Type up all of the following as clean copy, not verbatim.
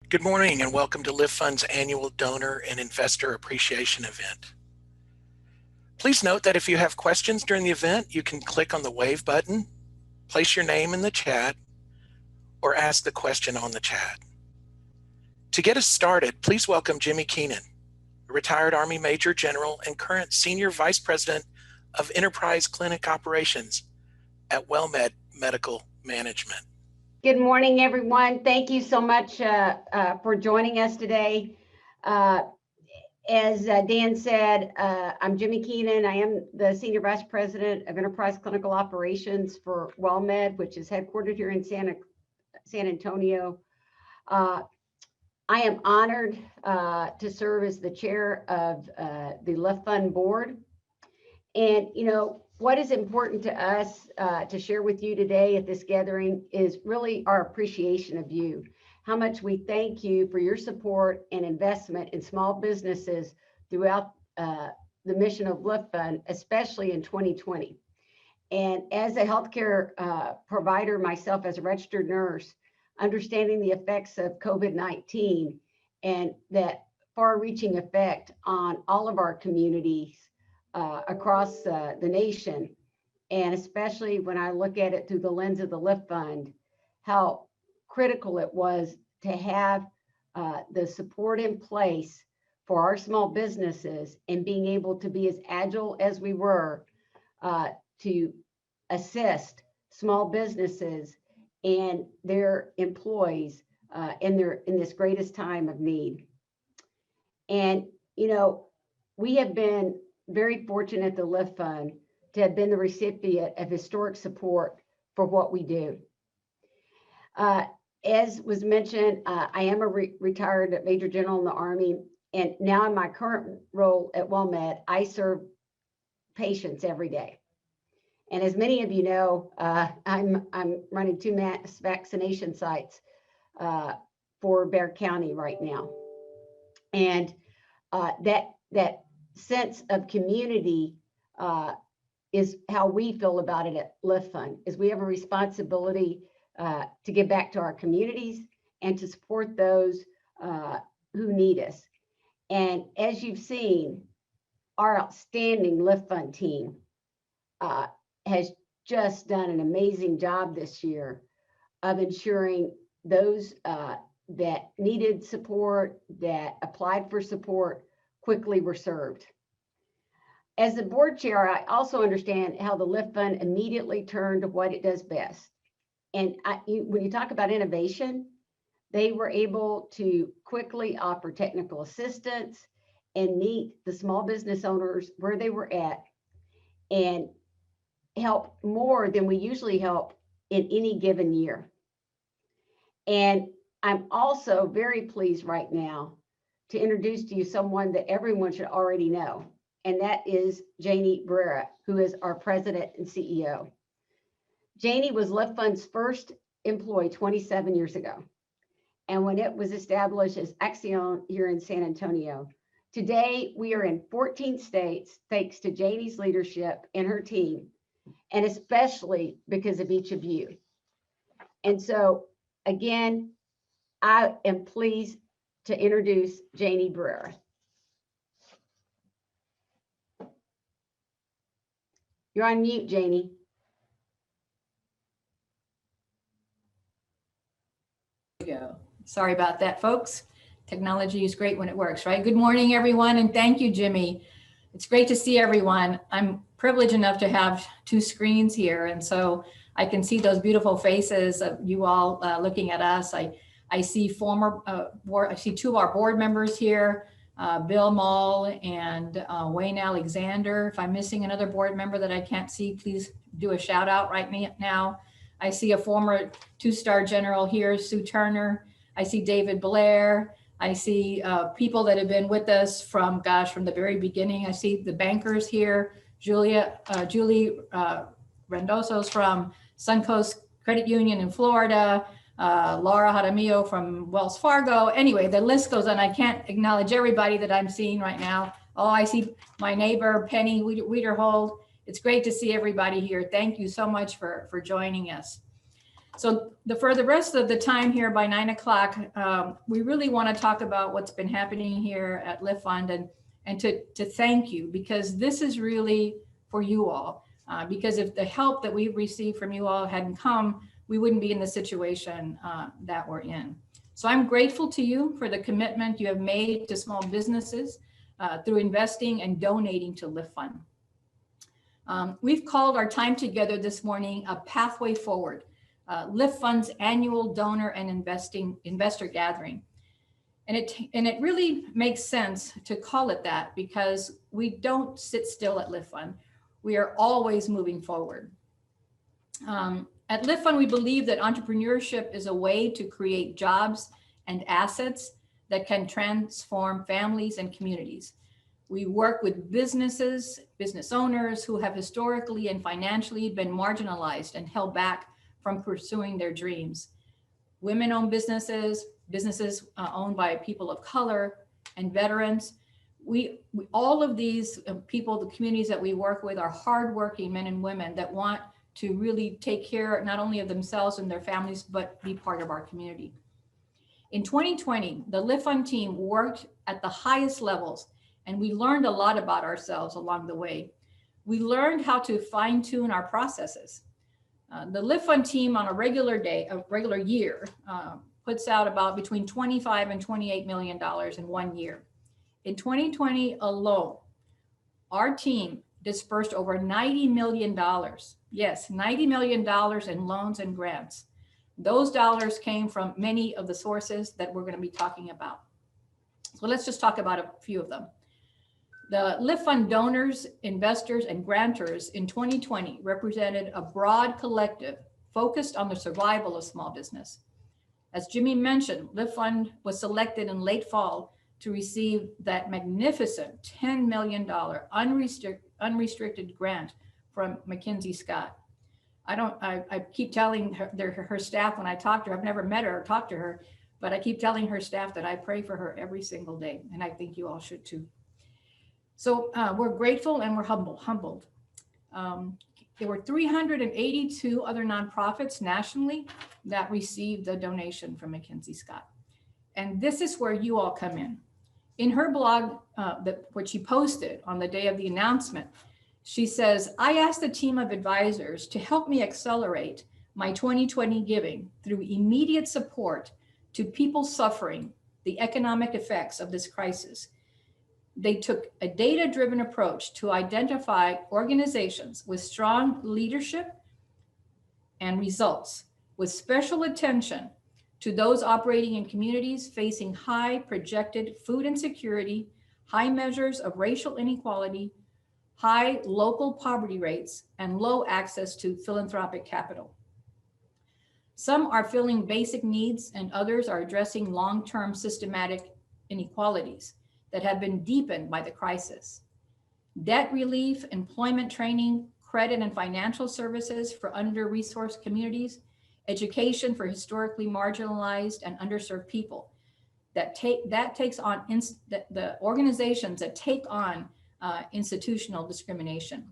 Good morning and welcome to LiftFund's annual donor and investor appreciation event. Please note that if you have questions during the event, you can click on the wave button, place your name in the chat, or ask the question on the chat. To get us started, please welcome Jimmie Keenan, a retired Army Major General and current Senior Vice President of Enterprise Clinic Operations at WellMed Medical Management. Good morning, everyone. Thank you so much for joining us today. As Dan said, I'm Jimmie Keenan. I am the Senior Vice President of Enterprise Clinical Operations for WellMed, which is headquartered here in San Antonio. I am honored to serve as the chair of the LiftFund board. And, you know, what is important to us to share with you today at this gathering is really our appreciation of you, how much we thank you for your support and investment in small businesses throughout the mission of LiftFund, especially in 2020. And as a healthcare provider myself, as a registered nurse, understanding the effects of COVID-19 and that far-reaching effect on all of our communities across the nation, and especially when I look at it through the lens of the LiftFund, how critical it was to have the support in place for our small businesses and being able to be as agile as we were to assist small businesses and their employees in this greatest time of need. And, you know, we have been very fortunate at the LiftFund to have been the recipient of historic support for what we do. As was mentioned, I am a retired Major General in the Army, and now in my current role at WellMed, I serve patients every day. And as many of you know, I'm running 2 mass vaccination sites for Bexar County right now, and that sense of community is how we feel about it at LiftFund, is we have a responsibility to give back to our communities and to support those who need us. And as you've seen, our outstanding LiftFund team has just done an amazing job this year of ensuring those that needed support, that applied for support, quickly were served. As the board chair, I also understand how the LiftFund immediately turned to what it does best. And when you talk about innovation, they were able to quickly offer technical assistance and meet the small business owners where they were at and help more than we usually help in any given year. And I'm also very pleased right now to introduce to you someone that everyone should already know, and that is Janie Barrera, who is our president and CEO. Janie was LiftFund's first employee 27 years ago. And when it was established as Axion here in San Antonio, today we are in 14 states thanks to Janie's leadership and her team, and especially because of each of you. And so again, I am pleased to introduce Janie Barrera. You're on mute, Janie. Go. Sorry about that, folks. Technology is great when it works, right? Good morning, everyone, and thank you, Jimmie. It's great to see everyone. I'm privileged enough to have 2 screens here, and so I can see those beautiful faces of you all looking at us. I see former board. I see 2 of our board members here, Bill Mull and Wayne Alexander. If I'm missing another board member that I can't see, please do a shout out right now. I see a former 2-star general here, Sue Turner. I see David Blair. I see people that have been with us from the very beginning. I see the bankers here, Julie Rendoso's from Suncoast Credit Union in Florida, Laura Jaramillo from Wells Fargo. Anyway, the list goes on. I can't acknowledge everybody that I'm seeing right now. Oh, I see my neighbor, Penny Wiederhold. It's great to see everybody here. Thank you so much for joining us. So for the rest of the time here by 9 o'clock, we really want to talk about what's been happening here at LiftFund and to thank you, because this is really for you all. Because if the help that we've received from you all hadn't come, we wouldn't be in the situation that we're in. So I'm grateful to you for the commitment you have made to small businesses through investing and donating to LiftFund. We've called our time together this morning a pathway forward, LiftFund's annual donor and investor gathering. And it really makes sense to call it that, because we don't sit still at LiftFund. We are always moving forward. At LiftFund, we believe that entrepreneurship is a way to create jobs and assets that can transform families and communities. We work with businesses, business owners who have historically and financially been marginalized and held back from pursuing their dreams. Women-owned businesses, businesses owned by people of color, and veterans. We all of these people, the communities that we work with, are hardworking men and women that want to really take care not only of themselves and their families, but be part of our community. In 2020, the LiftFund team worked at the highest levels, and we learned a lot about ourselves along the way. We learned how to fine-tune our processes. The LiftFund team on a regular year, puts out about between $25 and $28 million in 1 year. In 2020 alone, our team dispersed over $90 million. Yes, $90 million in loans and grants. Those dollars came from many of the sources that we're going to be talking about. So let's just talk about a few of them. The LiftFund donors, investors, and grantors in 2020 represented a broad collective focused on the survival of small business. As Jimmie mentioned, LiftFund was selected in late fall to receive that magnificent $10 million unrestricted grant from McKinsey Scott. I keep telling her staff when I talk to her, I've never met her or talked to her, but I keep telling her staff that I pray for her every single day, and I think you all should too. So we're grateful and we're humbled. There were 382 other nonprofits nationally that received the donation from McKinsey Scott. And this is where you all come in. In her blog, which she posted on the day of the announcement, she says, I asked a team of advisors to help me accelerate my 2020 giving through immediate support to people suffering the economic effects of this crisis. They took a data-driven approach to identify organizations with strong leadership and results, with special attention to those operating in communities facing high projected food insecurity, high measures of racial inequality, high local poverty rates, and low access to philanthropic capital. Some are filling basic needs, and others are addressing long-term systematic inequalities that have been deepened by the crisis. Debt relief, employment training, credit and financial services for under-resourced communities, education for historically marginalized and underserved people. That takes on the organizations that take on institutional discrimination.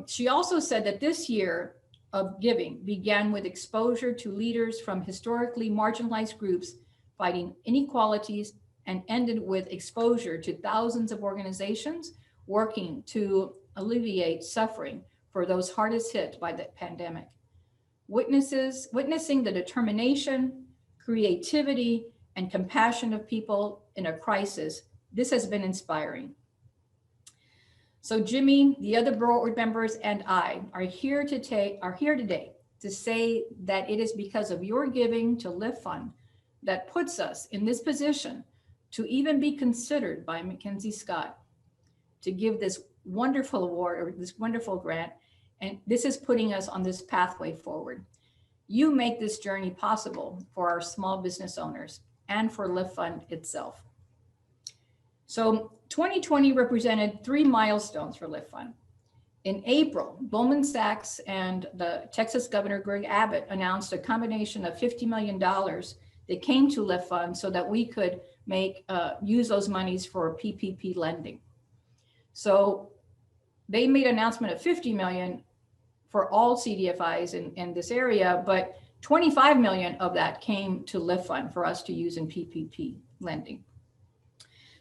She also said that this year of giving began with exposure to leaders from historically marginalized groups fighting inequalities, and ended with exposure to thousands of organizations working to alleviate suffering for those hardest hit by the pandemic. Witnessing the determination, creativity, and compassion of people in a crisis, this has been inspiring. So Jimmie, the other board members, and I are here today to say that it is because of your giving to LiftFund that puts us in this position to even be considered by McKinsey Scott to give this wonderful award or this wonderful grant. And this is putting us on this pathway forward. You make this journey possible for our small business owners and for LiftFund itself. So 2020 represented 3 milestones for LiftFund. In April, Goldman Sachs and the Texas Governor Greg Abbott announced a combination of $50 million that came to LiftFund so that we could use those monies for PPP lending. So they made an announcement of $50 million for all CDFIs in this area, but 25 million of that came to LiftFund for us to use in PPP lending.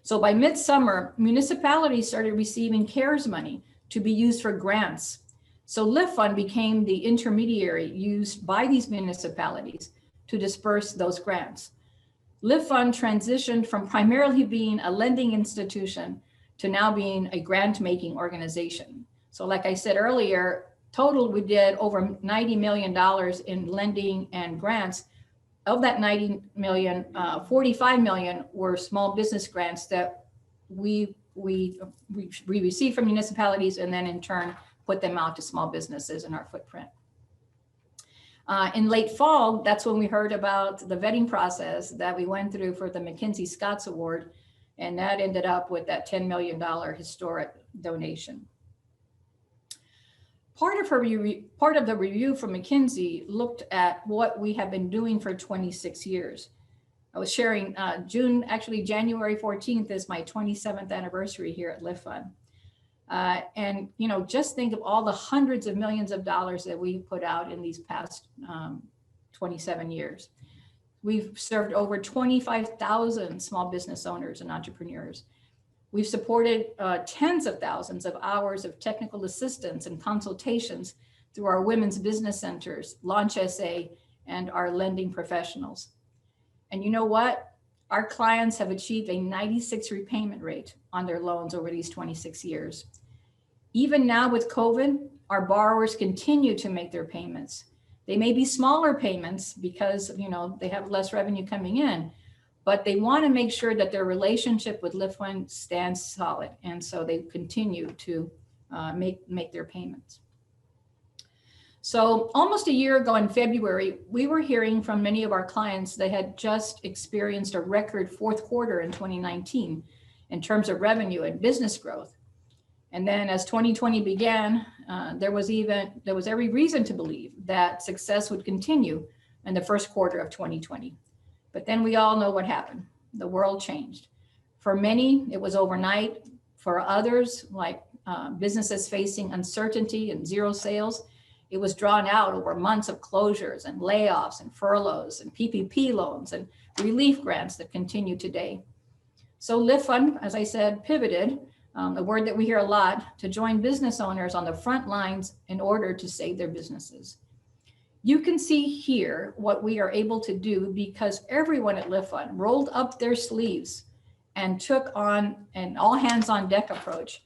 So by midsummer, municipalities started receiving CARES money to be used for grants. So LiftFund became the intermediary used by these municipalities to disperse those grants. LiftFund transitioned from primarily being a lending institution to now being a grant-making organization. So like I said earlier, total we did over $90 million in lending and grants. Of that 90 million, 45 million were small business grants that we received from municipalities and then in turn put them out to small businesses in our footprint. In late fall, that's when we heard about the vetting process that we went through for the McKinsey Scotts Award, and that ended up with that $10 million historic donation. Part of the review from McKinsey looked at what we have been doing for 26 years. I was sharing January 14th is my 27th anniversary here at LiftFund. And just think of all the hundreds of millions of dollars that we put out in these past 27 years. We've served over 25,000 small business owners and entrepreneurs. We've supported tens of thousands of hours of technical assistance and consultations through our women's business centers, Launch SA, and our lending professionals. And you know what? Our clients have achieved a 96 repayment rate on their loans over these 26 years. Even now with COVID, our borrowers continue to make their payments. They may be smaller payments because they have less revenue coming in, but they want to make sure that their relationship with LiftFund stands solid. And so they continue to make their payments. So almost a year ago in February, we were hearing from many of our clients that had just experienced a record fourth quarter in 2019 in terms of revenue and business growth. And then as 2020 began, there was every reason to believe that success would continue in the first quarter of 2020. But then we all know what happened. The world changed. For many, it was overnight. For others, like businesses facing uncertainty and zero sales, it was drawn out over months of closures and layoffs and furloughs and PPP loans and relief grants that continue today. So LiftFund, as I said, pivoted, a word that we hear a lot, to join business owners on the front lines in order to save their businesses. You can see here what we are able to do because everyone at LiftFund rolled up their sleeves and took on an all hands on deck approach.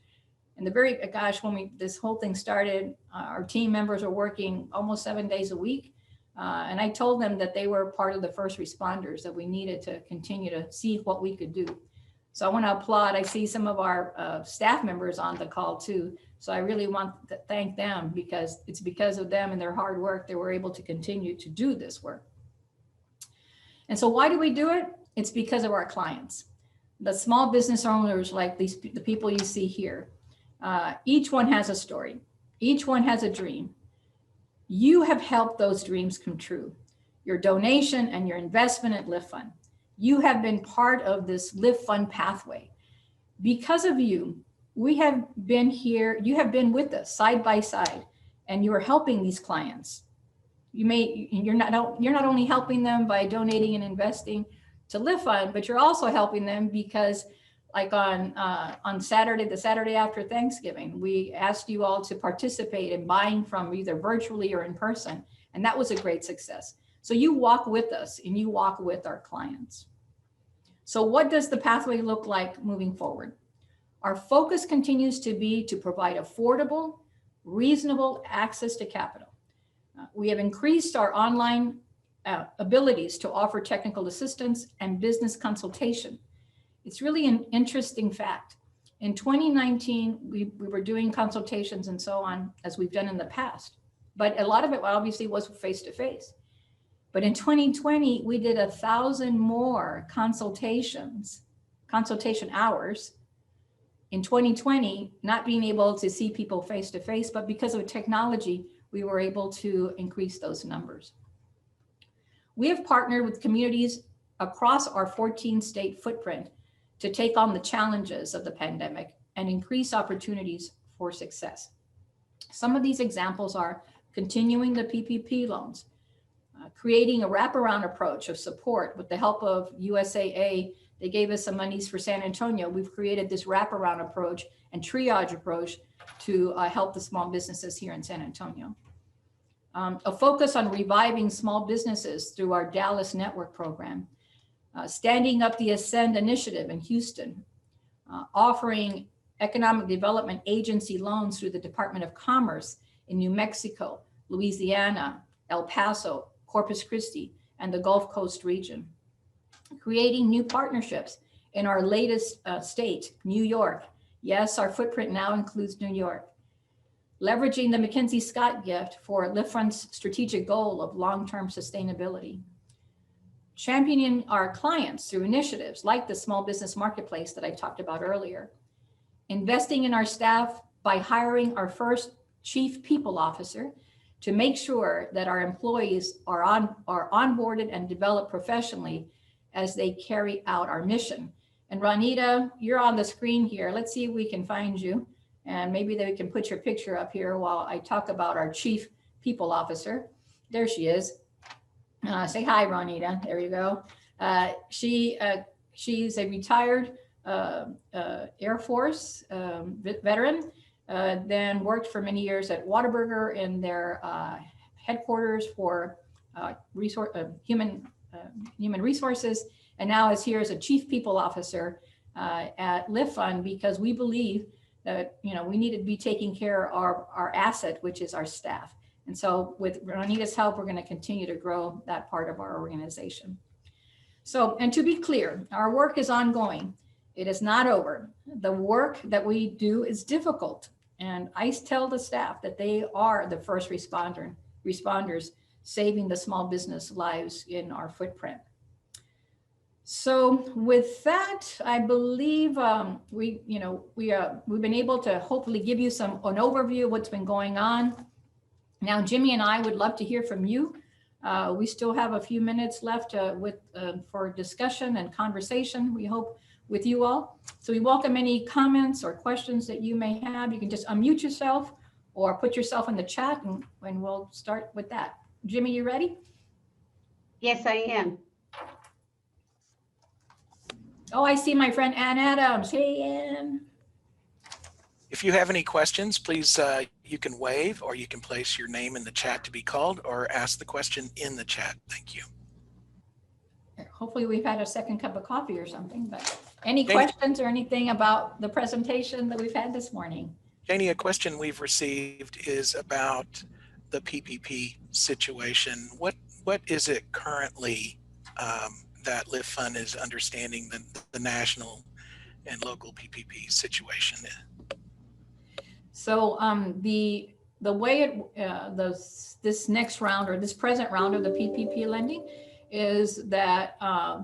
And when this whole thing started, our team members were working almost 7 days a week. And I told them that they were part of the first responders, that we needed to continue to see what we could do. So I want to applaud. I see some of our staff members on the call too. So I really want to thank them because it's because of them and their hard work that we're able to continue to do this work. And so why do we do it? It's because of our clients. The small business owners like the people you see here. Each one has a story. Each one has a dream. You have helped those dreams come true. Your donation and your investment at LiftFund. You have been part of this LiftFund pathway. Because of you, we have been here. You have been with us side by side, and you are helping these clients. You're not only helping them by donating and investing to LiftFund, but you're also helping them because, like on Saturday, the Saturday after Thanksgiving, we asked you all to participate in buying from either virtually or in person, and that was a great success. So you walk with us and you walk with our clients. So what does the pathway look like moving forward? Our focus continues to be to provide affordable, reasonable access to capital. We have increased our online abilities to offer technical assistance and business consultation. It's really an interesting fact. In 2019, we were doing consultations and so on as we've done in the past, but a lot of it obviously was face-to-face. But in 2020, we did 1,000 more consultation hours. In 2020, not being able to see people face-to-face, but because of technology, we were able to increase those numbers. We have partnered with communities across our 14-state footprint to take on the challenges of the pandemic and increase opportunities for success. Some of these examples are continuing the PPP loans, creating a wraparound approach of support with the help of USAA. They gave us some monies for San Antonio. We've created this wraparound approach and triage approach to help the small businesses here in San Antonio. A focus on reviving small businesses through our Dallas Network program, standing up the Ascend initiative in Houston, offering economic development agency loans through the Department of Commerce in New Mexico, Louisiana, El Paso, Corpus Christi, and the Gulf Coast region. Creating new partnerships in our latest state, New York. Yes, our footprint now includes New York. Leveraging the Mackenzie Scott gift for LiftFund's strategic goal of long-term sustainability. Championing our clients through initiatives like the small business marketplace that I talked about earlier. Investing in our staff by hiring our first chief people officer to make sure that our employees are onboarded and developed professionally as they carry out our mission. And Ronita, you're on the screen here. Let's see if we can find you. And maybe they can put your picture up here while I talk about our chief people officer. There she is. Say hi, Ronita. There you go. She's a retired Air Force veteran, then worked for many years at Whataburger in their headquarters for human resources, and now is here as a chief people officer at LiftFund, because we believe that we need to be taking care of our asset, which is our staff. And so with Ronita's help, we're going to continue to grow that part of our organization. So, and to be clear, our work is ongoing. It is not over. The work that we do is difficult. And I tell the staff that they are the first responders saving the small business lives in our footprint. So with that, I believe we've been able to hopefully give you an overview of what's been going on. Now, Jimmie and I would love to hear from you. We still have a few minutes left for discussion and conversation, we hope, with you all. So we welcome any comments or questions that you may have. You can just unmute yourself or put yourself in the chat, and we'll start with that. Jimmie, you ready? Yes, I am. Oh, I see my friend Ann Adams. Hey, Ann. If you have any questions, please, you can wave, or you can place your name in the chat to be called, or ask the question in the chat. Thank you. Hopefully we've had a second cup of coffee or something, but any questions or anything about the presentation that we've had this morning? Janie, a question we've received is about the PPP situation. What is it currently that LiftFund is understanding the national and local PPP situation? So the way this next round, or this present round of the PPP lending, is that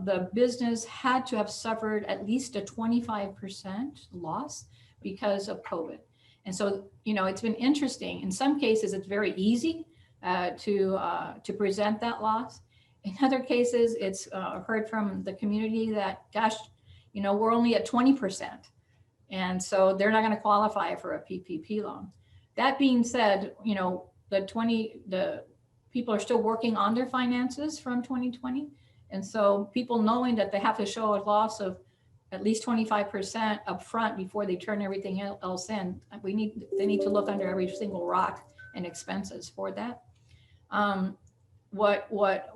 the business had to have suffered at least a 25% loss because of COVID. And so, it's been interesting. In some cases, it's very easy to present that loss. In other cases, it's heard from the community that, gosh, we're only at 20%. And so they're not going to qualify for a PPP loan. That being said, the people are still working on their finances from 2020. And so people knowing that they have to show a loss of at least 25% upfront before they turn everything else in, they need to look under every single rock and expenses for that. What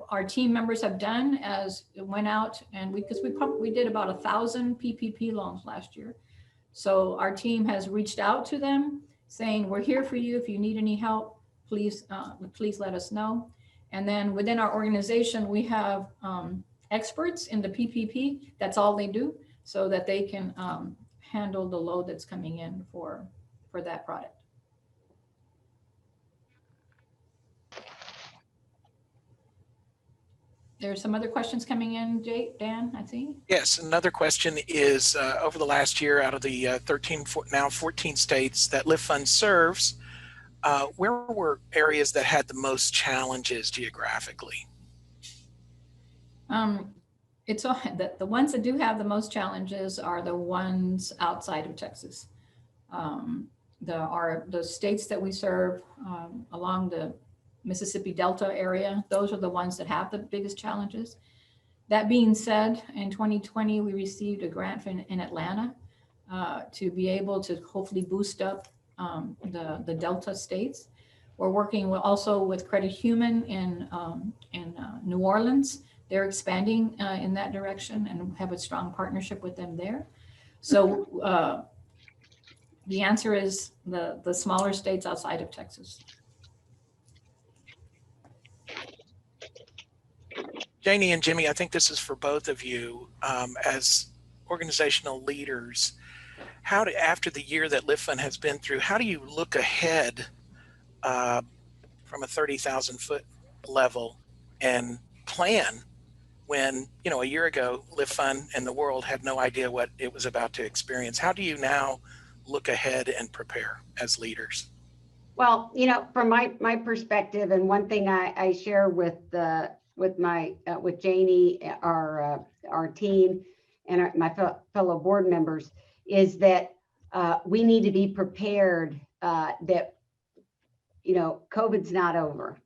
our team members have done as it went out, and we did about 1,000 PPP loans last year. So our team has reached out to them saying, we're here for you. If you need any help, please let us know. And then within our organization, we have experts in the PPP. That's all they do, so that they can handle the load that's coming in for that product. There's some other questions coming in, Dan, I see. Yes, another question is, over the last year, out of the 14 states that LiftFund serves, where were areas that had the most challenges geographically? It's the ones that do have the most challenges are the ones outside of Texas. the states that we serve along the Mississippi Delta area, those are the ones that have the biggest challenges. That being said, in 2020, we received a grant in Atlanta to be able to hopefully boost up the Delta states. We're working also with Credit Human in New Orleans. They're expanding in that direction and have a strong partnership with them there. So the answer is the smaller states outside of Texas. Janie and Jimmie, I think this is for both of you. As organizational leaders, after the year that LiftFund has been through, how do you look ahead from a 30,000 foot level and plan when, a year ago, LiftFund and the world had no idea what it was about to experience? How do you now look ahead and prepare as leaders? Well, from my perspective, and one thing I share with Janie, our team, and my fellow board members, is that we need to be prepared that COVID's not over,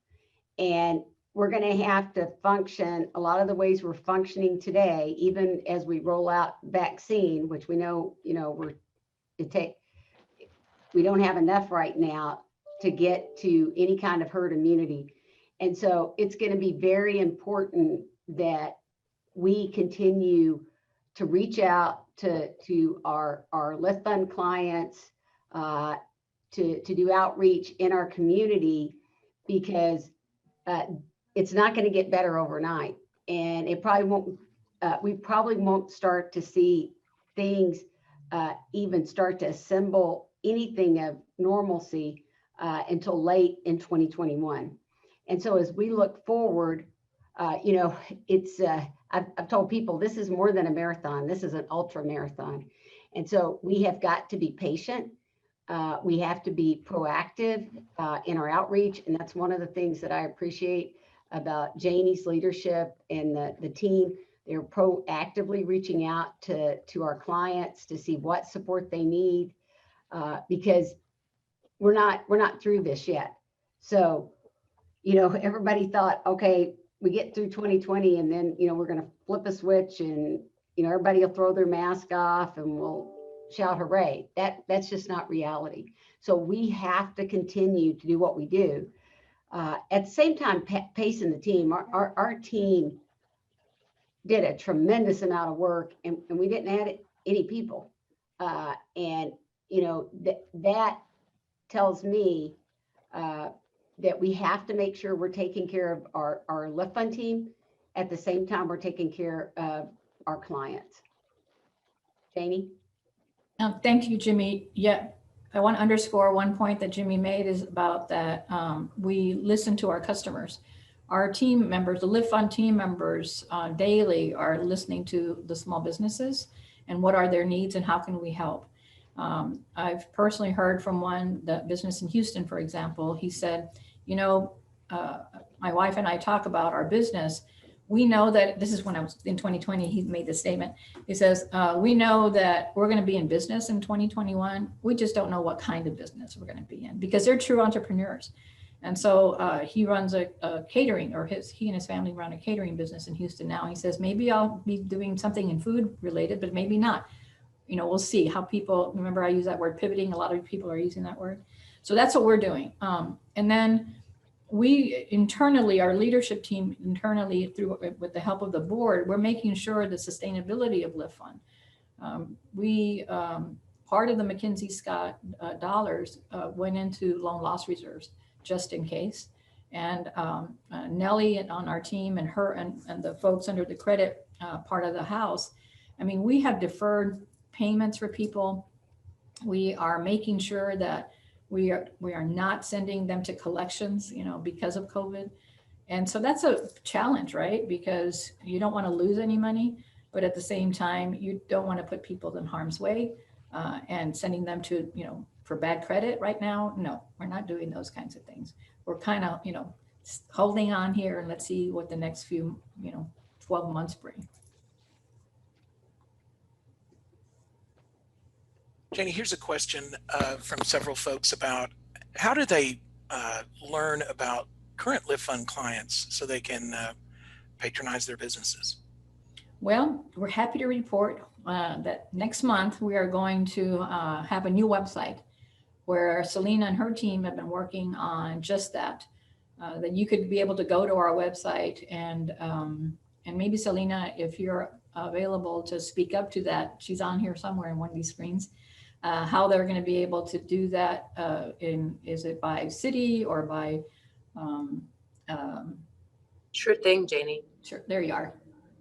and we're going to have to function a lot of the ways we're functioning today, even as we roll out vaccine, which we know we don't have enough right now to get to any kind of herd immunity. And so it's going to be very important that we continue to reach out to our LiftFund clients, to do outreach in our community, because it's not going to get better overnight. And it probably won't, we probably won't start to see things even start to assemble anything of normalcy until late in 2021. And so as we look forward, it's, I've told people this is more than a marathon. This is an ultra marathon. And so we have got to be patient. We have to be proactive in our outreach. And that's one of the things that I appreciate about Janie's leadership and the team. They're proactively reaching out to our clients to see what support they need, because we're not through this yet. So, everybody thought, okay, we get through 2020 and then, we're going to flip a switch and, everybody will throw their mask off and we'll shout hooray. That's just not reality. So we have to continue to do what we do. At the same time, pacing the team, our team did a tremendous amount of work, and we didn't add any people. And, that tells me that we have to make sure we're taking care of our LiftFund team. At the same time, we're taking care of our clients. Janie? Thank you, Jimmie. Yeah, I want to underscore one point that Jimmie made is about that we listen to our customers. Our team members, the LiftFund team members daily are listening to the small businesses and what are their needs and how can we help. I've personally heard from the business in Houston, for example. He said, my wife and I talk about our business. We know that, this is when I was in 2020, he made this statement. He says, we know that we're going to be in business in 2021. We just don't know what kind of business we're going to be in, because they're true entrepreneurs. And so he runs a catering, or he and his family run a catering business in Houston now. He says, maybe I'll be doing something in food related, but maybe not. We'll see how people, remember I use that word pivoting, a lot of people are using that word. So that's what we're doing. And then we internally, our leadership team internally, with the help of the board, we're making sure the sustainability of LiftFund. Part of the McKinsey Scott dollars went into loan loss reserves, just in case. And Nellie on our team and her and the folks under the credit part of the house, we have deferred payments for people. We are making sure that we are not sending them to collections, because of COVID. And so that's a challenge, right? Because you don't want to lose any money, but at the same time, you don't want to put people in harm's way and sending them to, for bad credit right now. No, we're not doing those kinds of things. We're kind of, holding on here and let's see what the next few, 12 months bring. Janie, here's a question from several folks about how do they learn about current LiftFund clients so they can patronize their businesses? Well, we're happy to report that next month we are going to have a new website where Selena and her team have been working on just that. That you could be able to go to our website and maybe Selena, if you're available to speak up to that, she's on here somewhere in one of these screens, how they're going to be able to do that is it by city or by? Sure thing, Janie. Sure, there you are.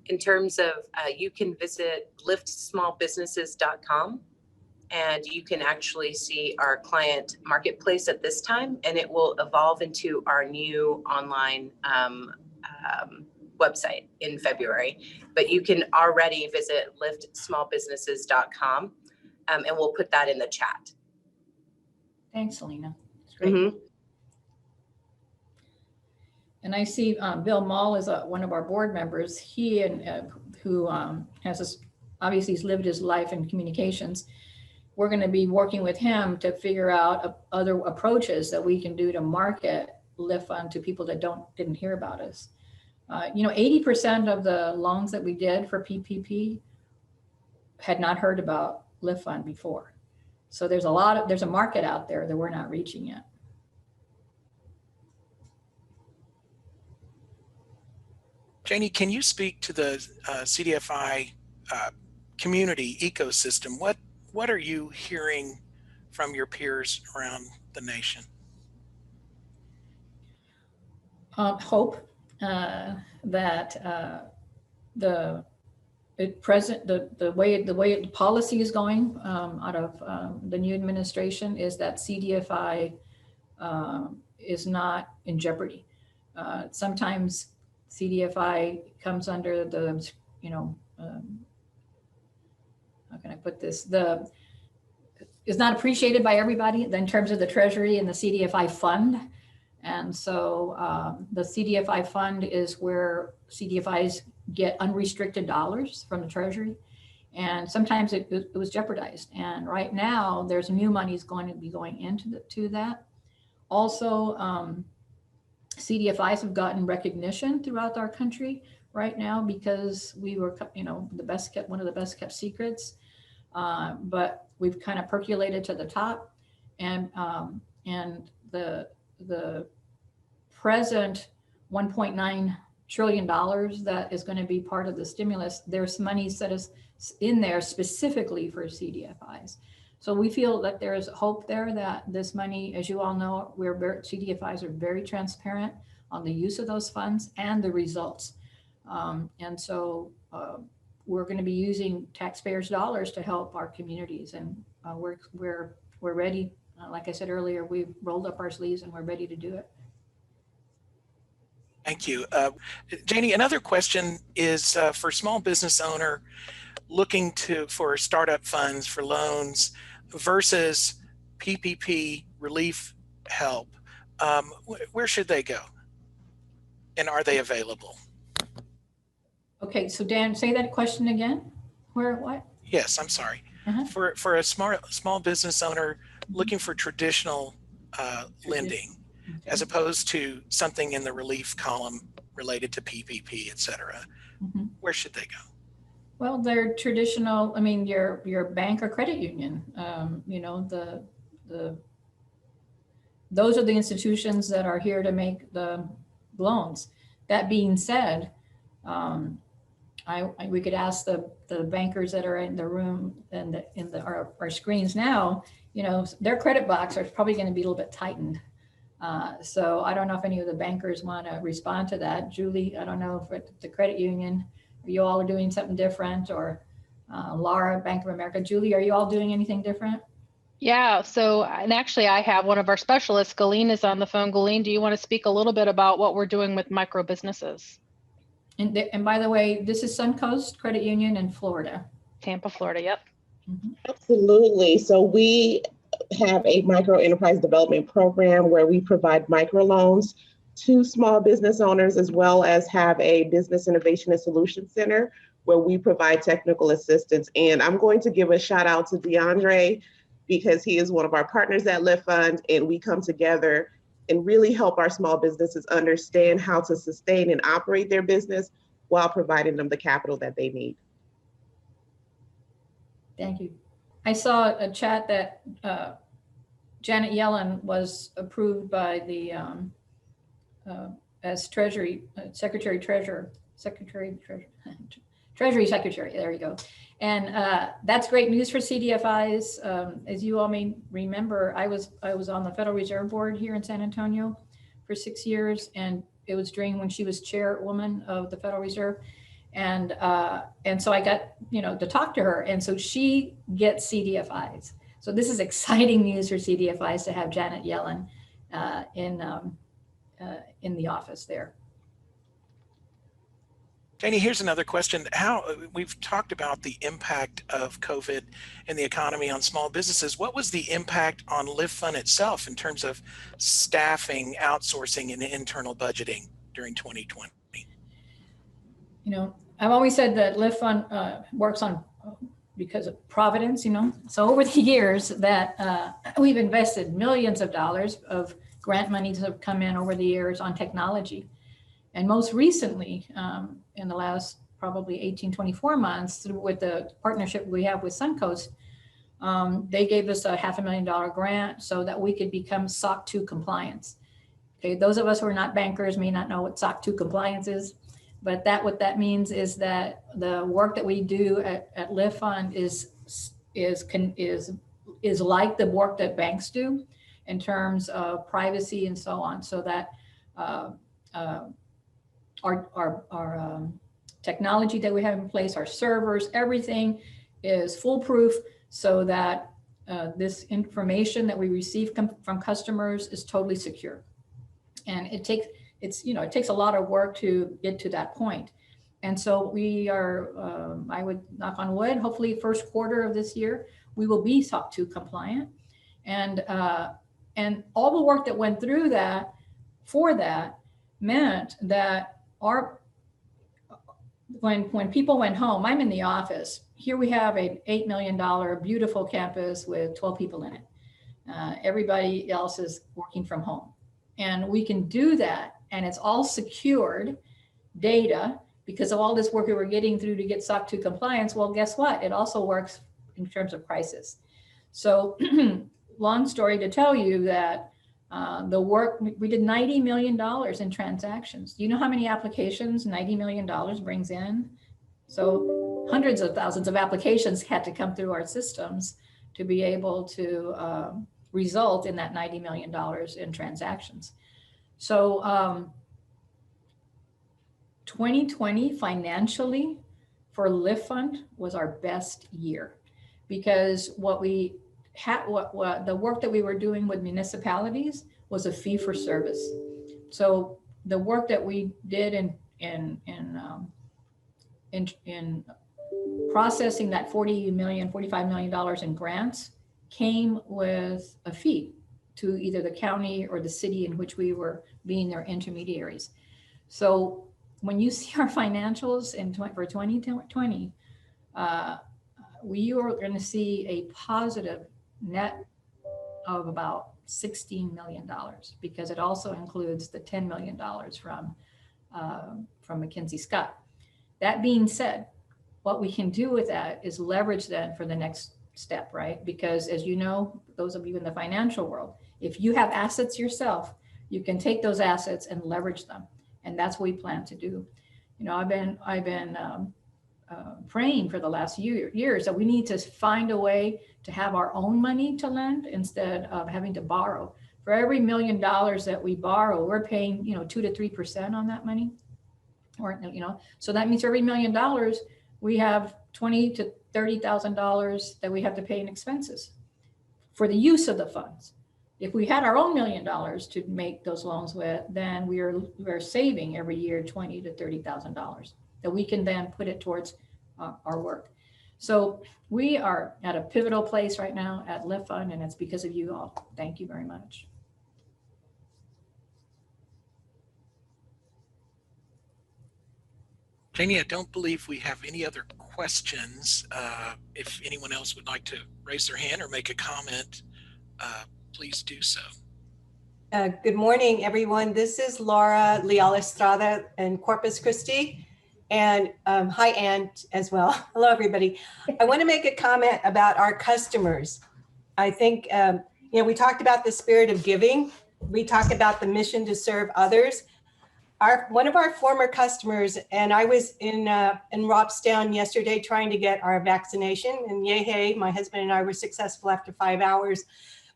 In terms of, you can visit liftsmallbusinesses.com and you can actually see our client marketplace at this time, and it will evolve into our new online website in February. But you can already visit liftsmallbusinesses.com, and we'll put that in the chat. Thanks, Selena. That's great. Mm-hmm. And I see Bill Mull is one of our board members. He who has this, obviously he's lived his life in communications. We're going to be working with him to figure out other approaches that we can do to market LiftFund to people that didn't hear about us. 80% of the loans that we did for PPP had not heard about LiftFund before. So there's a market out there that we're not reaching yet. Janie, can you speak to the CDFI community ecosystem? What are you hearing from your peers around the nation? Hope that the way the policy is going out of the new administration is that CDFI is not in jeopardy. Sometimes CDFI comes under the, how can I put this? Is not appreciated by everybody in terms of the Treasury and the Cdfi Fund. And so the Cdfi Fund is where CDFIs get unrestricted dollars from the Treasury. And sometimes it was jeopardized. And right now there's new monies going to be going into that. Also, CDFIs have gotten recognition throughout our country right now because we were, one of the best kept secrets. But we've kind of percolated to the top, and the present $1.9 trillion that is going to be part of the stimulus, there's money set us in there specifically for CDFIs. So we feel that there's hope there that this money, as you all know, CDFIs are very transparent on the use of those funds and the results. And so we're going to be using taxpayers' dollars to help our communities, and we're ready. Like I said earlier, we've rolled up our sleeves and we're ready to do it. Thank you. Janie, another question is for small business owner looking for startup funds for loans versus PPP relief help. Where should they go? And are they available? Okay, so Dan, say that question again. What? Yes, I'm sorry. For a small business owner looking for traditional lending, okay, as opposed to something in the relief column related to PPP, et cetera, where should they go? Well, they're traditional. I mean, your bank or credit union. Those are the institutions that are here to make the loans. That being said, we could ask the bankers that are in the room and our screens now. Their credit box are probably going to be a little bit tightened. So I don't know if any of the bankers want to respond to that. Julie, I don't know if the credit union, you all are doing something different, or Laura, Bank of America. Julie, are you all doing anything different? Yeah, and actually I have one of our specialists, Galene, is on the phone. Galene, do you want to speak a little bit about what we're doing with micro businesses? And by the way, this is Suncoast Credit Union in Florida. Tampa, Florida, yep. Absolutely. So we have a micro enterprise development program where we provide microloans to small business owners, as well as have a business innovation and solution center where we provide technical assistance. And I'm going to give a shout out to DeAndre because he is one of our partners at LiftFund, and we come together and really help our small businesses understand how to sustain and operate their business while providing them the capital that they need. Thank you. I saw a chat that Janet Yellen was approved by the as Treasury Secretary Treasury. There you go. And that's great news for CDFIs. As you all may remember, I was on the Federal Reserve Board here in San Antonio for 6 years, and it was during when she was chairwoman of the Federal Reserve. And so I got, to talk to her. And so she gets CDFIs. So this is exciting news for CDFIs to have Janet Yellen in the office there. Janie, here's another question. We've talked about the impact of COVID and the economy on small businesses. What was the impact on LiftFund itself in terms of staffing, outsourcing, and internal budgeting during 2020? I've always said that LiftFund works on because of providence, So over the years that we've invested millions of dollars of grant monies have come in over the years on technology. And most recently, in the last probably 18, 24 months, with the partnership we have with Suncoast, they gave us a $500,000 grant so that we could become SOC 2 compliance. Okay, those of us who are not bankers may not know what SOC 2 compliance is, but what that means is that the work that we do at LiftFund is like the work that banks do in terms of privacy and so on, so that our technology that we have in place, our servers, everything is foolproof, so that this information that we receive from customers is totally secure. And it takes a lot of work to get to that point. And so we are, I would knock on wood, hopefully first quarter of this year, we will be SOC 2 compliant. And all the work that went through that, for that, meant that when people went home, I'm in the office. Here we have an $8 million beautiful campus with 12 people in it. Everybody else is working from home. And we can do that, and it's all secured data because of all this work we were getting through to get SOC 2 compliance. Well, guess what? It also works in terms of crisis. So long story to tell you that the work, we did $90 million in transactions. Do you know how many applications $90 million brings in? So hundreds of thousands of applications had to come through our systems to be able to result in that $90 million in transactions. So 2020 financially for LiftFund was our best year, because what we had, the work that we were doing with municipalities was a fee for service. So the work that we did in processing that $45 million in grants came with a fee to either the county or the city in which we were being their intermediaries. So when you see our financials for 2020, we are going to see a positive net of about $16 million, because it also includes the $10 million from McKinsey Scott. That being said, what we can do with that is leverage that for the next step, right? Because as you know, those of you in the financial world, if you have assets yourself, you can take those assets and leverage them. And that's what we plan to do. I've been praying for the last years that we need to find a way to have our own money to lend instead of having to borrow. For every $1 million that we borrow, we're paying 2 to 3% on that money. Or so that means for every $1 million, we have $20,000 to $30,000 that we have to pay in expenses for the use of the funds. If we had our own $1 million to make those loans with, then we're saving every year $20,000 to $30,000 that we can then put it towards our work. So we are at a pivotal place right now at LiftFund, and it's because of you all. Thank you very much. Janie, I don't believe we have any other questions. If anyone else would like to raise their hand or make a comment, please do so. Good morning, everyone. This is Laura Leal Estrada in Corpus Christi. And hi, Ann, as well. Hello, everybody. I want to make a comment about our customers. I think, we talked about the spirit of giving. We talked about the mission to serve others. One of our former customers, and I was in Robstown yesterday trying to get our vaccination, and yay, hey, my husband and I were successful after 5 hours.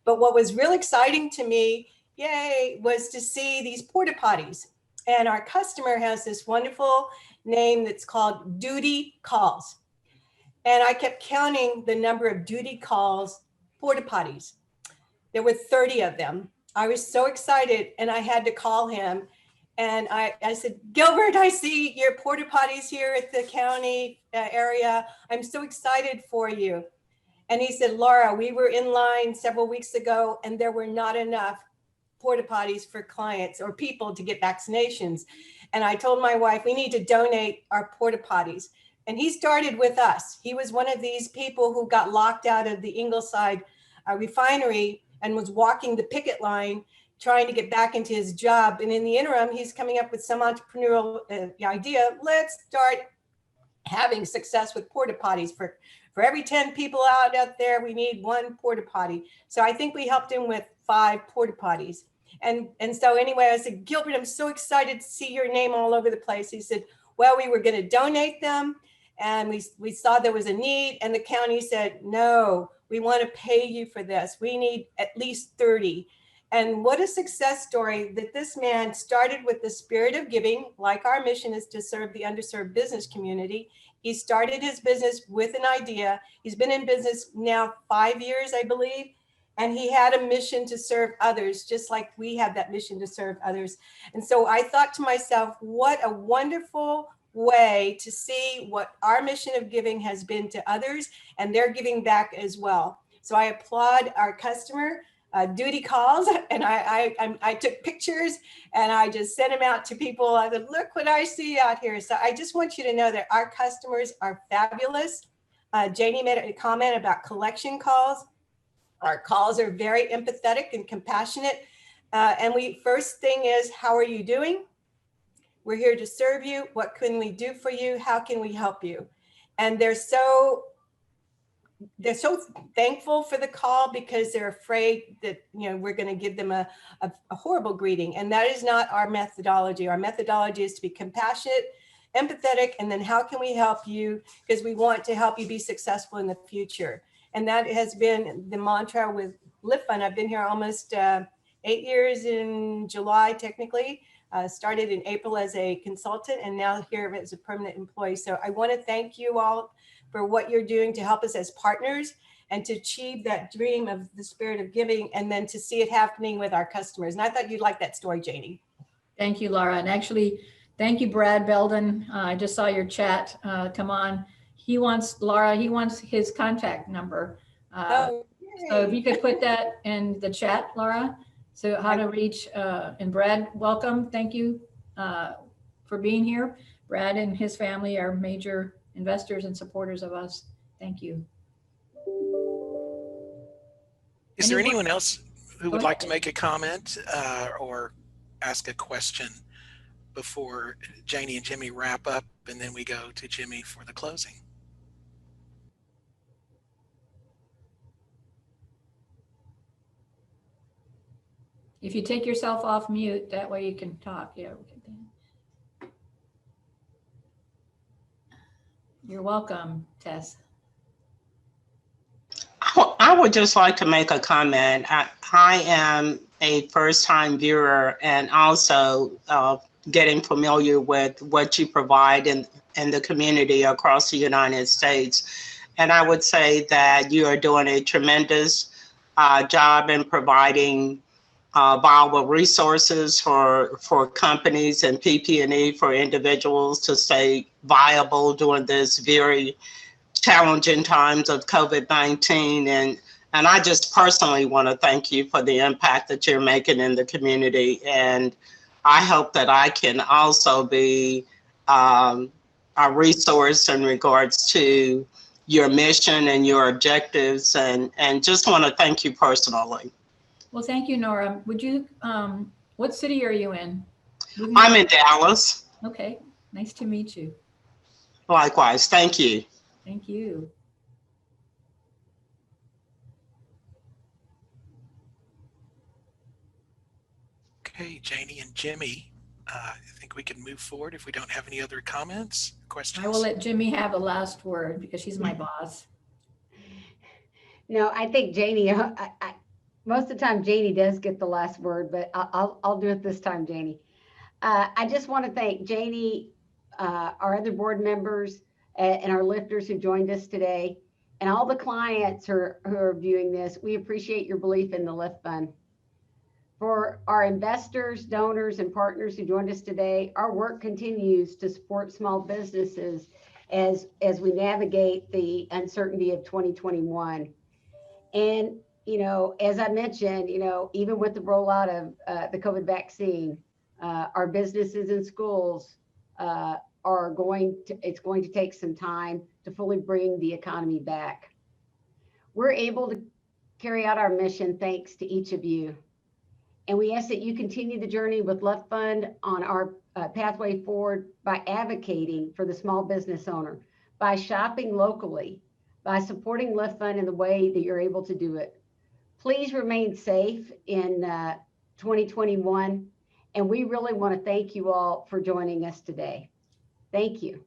But what was real exciting to me, yay, was to see these porta potties. And our customer has this wonderful name that's called Duty Calls. And I kept counting the number of Duty Calls porta potties. There were 30 of them. I was so excited, and I had to call him. And I said, Gilbert, I see your porta potties here at the county area. I'm so excited for you. And he said, Laura, we were in line several weeks ago, and there were not enough porta potties for clients or people to get vaccinations. And I told my wife, we need to donate our porta potties. And he started with us. He was one of these people who got locked out of the Ingleside refinery and was walking the picket line, trying to get back into his job. And in the interim, he's coming up with some entrepreneurial idea. Let's start having success with porta potties. For every 10 people out there, we need 1 porta potty. So I think we helped him with 5 porta potties. And so anyway, I said, Gilbert, I'm so excited to see your name all over the place. He said, well, we were going to donate them, and we saw there was a need, and the county said, no, we want to pay you for this. We need at least 30. And what a success story that this man started with the spirit of giving, like our mission is to serve the underserved business community. He started his business with an idea. He's been in business now 5 years, I believe. And he had a mission to serve others, just like we have that mission to serve others. And so I thought to myself, what a wonderful way to see what our mission of giving has been to others, and they're giving back as well. So I applaud our customer. Duty Calls, and I took pictures and I just sent them out to people. I said, look what I see out here. So I just want you to know that our customers are fabulous. Janie made a comment about collection calls. Our calls are very empathetic and compassionate. And first thing is, how are you doing? We're here to serve you. What can we do for you? How can we help you? And they're so thankful for the call because they're afraid that we're going to give them a horrible greeting, and that is not our methodology. Our methodology is to be compassionate, empathetic, and then how can we help you, because we want to help you be successful in the future. And that has been the mantra with LiftFund. I've been here almost 8 years in July, technically. Started in April as a consultant, and now here as a permanent employee. So I want to thank you all for what you're doing to help us as partners and to achieve that dream of the spirit of giving, and then to see it happening with our customers. And I thought you'd like that story, Janie. Thank you, Laura. And actually, thank you, Brad Belden. I just saw your chat come on. Laura, he wants his contact number. So if you could put that in the chat, Laura, so how to reach, and Brad, welcome. Thank you for being here. Brad and his family are major investors and supporters of us. Thank you. Is there anyone else who would like to make a comment or ask a question before Janie and Jimmie wrap up, and then we go to Jimmie for the closing? If you take yourself off mute, that way you can talk. Yeah. You're welcome, Tess. I would just like to make a comment. I am a first-time viewer and also getting familiar with what you provide in the community across the United States. And I would say that you are doing a tremendous job in providing viable resources for companies and PP&E for individuals to stay viable during this very challenging times of COVID-19. And I just personally want to thank you for the impact that you're making in the community. And I hope that I can also be a a resource in regards to your mission and your objectives, and just want to thank you personally. Well, thank you, Nora. Would you, what city are you in? I'm in Dallas. Okay, nice to meet you. Likewise, thank you. Thank you. Okay, Janie and Jimmie, I think we can move forward if we don't have any other comments, questions. I will let Jimmie have the last word because she's my boss. No, I think Janie, most of the time Janie does get the last word, but I'll do it this time, Janie. I just want to thank Janie, our other board members, and our lifters who joined us today, and all the clients who are viewing this. We appreciate your belief in the LiftFund. For our investors, donors, and partners who joined us today, our work continues to support small businesses as we navigate the uncertainty of 2021. And, you know, as I mentioned, you know, even with the rollout of the COVID vaccine, our businesses and schools it's going to take some time to fully bring the economy back. We're able to carry out our mission thanks to each of you. And we ask that you continue the journey with LiftFund on our pathway forward by advocating for the small business owner, by shopping locally, by supporting LiftFund in the way that you're able to do it. Please remain safe in 2021. And we really want to thank you all for joining us today. Thank you.